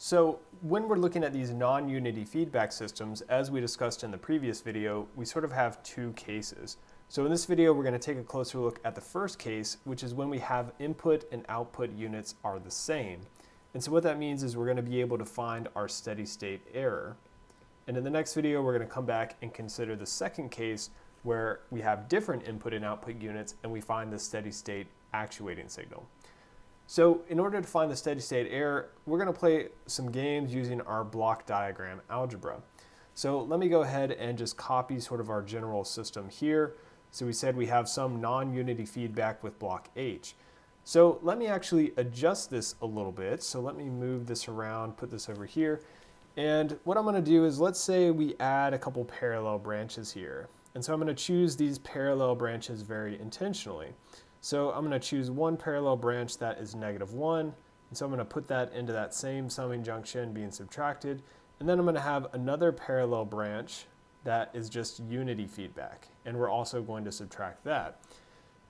So when we're looking at these non-unity feedback systems, as we discussed in the previous video, we sort of have two cases. So in this video, we're going to take a closer look at the first case, which is when we have input and output units are the same. And so what that means is we're going to be able to find our steady state error. And in the next video, we're going to come back and consider the second case where we have different input and output units and we find the steady state actuating signal. So in order to find the steady state error, we're going to play some games using our block diagram algebra. So let me go ahead and just copy sort of our general system here. So we said we have some non-unity feedback with block H. So let me actually adjust this a little bit. So let me move this around, put this over here. And what I'm going to do is, let's say we add a couple parallel branches here. And so I'm going to choose these parallel branches very intentionally. So I'm going to choose one parallel branch that is -1, and so I'm going to put that into that same summing junction being subtracted, and then I'm going to have another parallel branch that is just unity feedback, and we're also going to subtract that.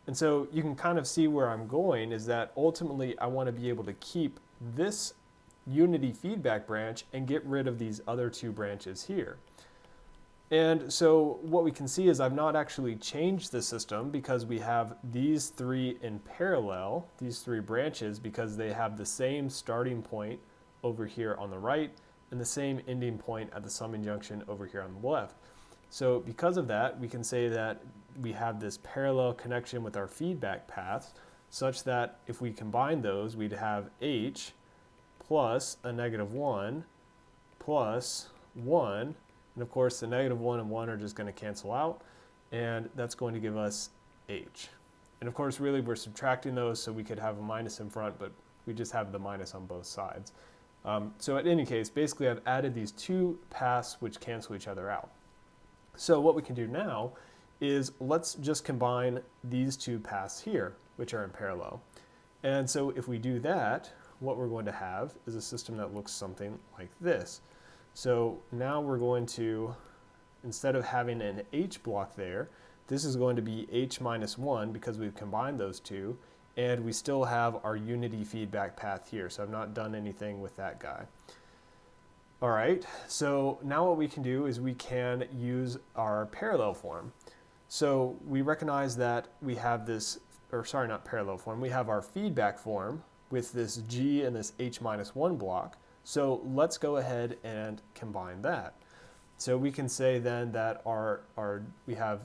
And so you can kind of see where I'm going is that ultimately I want to be able to keep this unity feedback branch and get rid of these other two branches here. And so what we can see is I've not actually changed the system because we have these three in parallel, these three branches, because they have the same starting point over here on the right and the same ending point at the summing junction over here on the left. So because of that, we can say that we have this parallel connection with our feedback paths such that if we combine those, we'd have H plus a -1 plus 1. And of course, the -1 and 1 are just going to cancel out, and that's going to give us H. And of course, really, we're subtracting those, so we could have a minus in front, but we just have the minus on both sides. So in any case, basically, I've added these two paths which cancel each other out. So what we can do now is let's just combine these two paths here, which are in parallel. And so if we do that, what we're going to have is a system that looks something like this. So now we're going to, instead of having an H block there, this is going to be H minus 1 because we've combined those two, and we still have our unity feedback path here. So I've not done anything with that guy. All right, so now what we can do is we can use our parallel form. So we recognize that we have this, or sorry, not parallel form, we have our feedback form with this G and this H minus 1 block. So let's go ahead and combine that. So we can say then that we have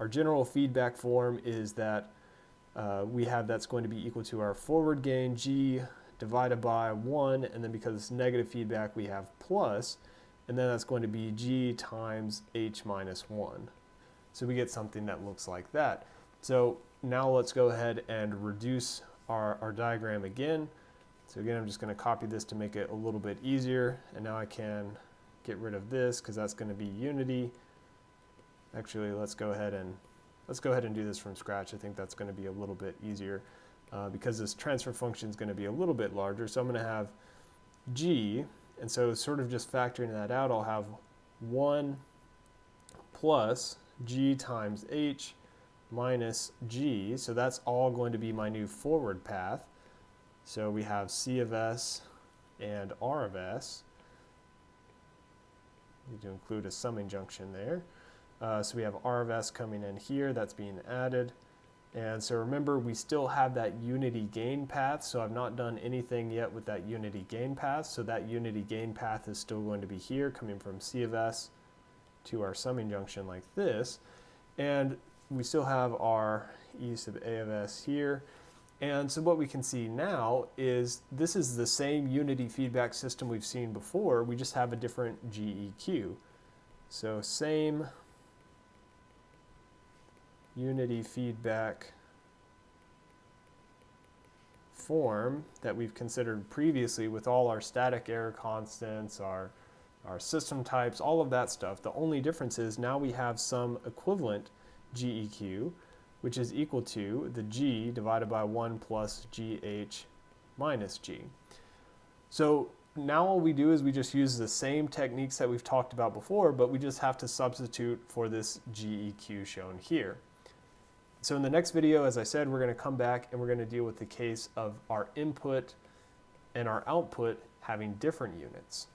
our general feedback form is that we have that's going to be equal to our forward gain G divided by 1, and then because it's negative feedback we have plus, and then that's going to be G times H minus 1. So we get something that looks like that. So now let's go ahead and reduce our diagram again. So again, I'm just going to copy this to make it a little bit easier, and now I can get rid of this because that's going to be unity. Actually, let's go ahead and do this from scratch. I think that's going to be a little bit easier because this transfer function is going to be a little bit larger. So I'm going to have G, and so sort of just factoring that out, I'll have 1 plus G times H minus G. So that's all going to be my new forward path. So we have C of S and R of S. Need to include a summing junction there. So we have R of S coming in here, that's being added. And so remember, we still have that unity gain path, so I've not done anything yet with that unity gain path. So that unity gain path is still going to be here, coming from C of S to our summing junction like this. And we still have our E sub A of S here. And so what we can see now is this is the same unity feedback system we've seen before, we just have a different GEQ. So same unity feedback form that we've considered previously with all our static error constants, our system types, all of that stuff. The only difference is now we have some equivalent GEQ, which is equal to the G divided by 1 plus GH minus G. So now all we do is we just use the same techniques that we've talked about before, but we just have to substitute for this GEQ shown here. So in the next video, as I said, we're going to come back and we're going to deal with the case of our input and our output having different units.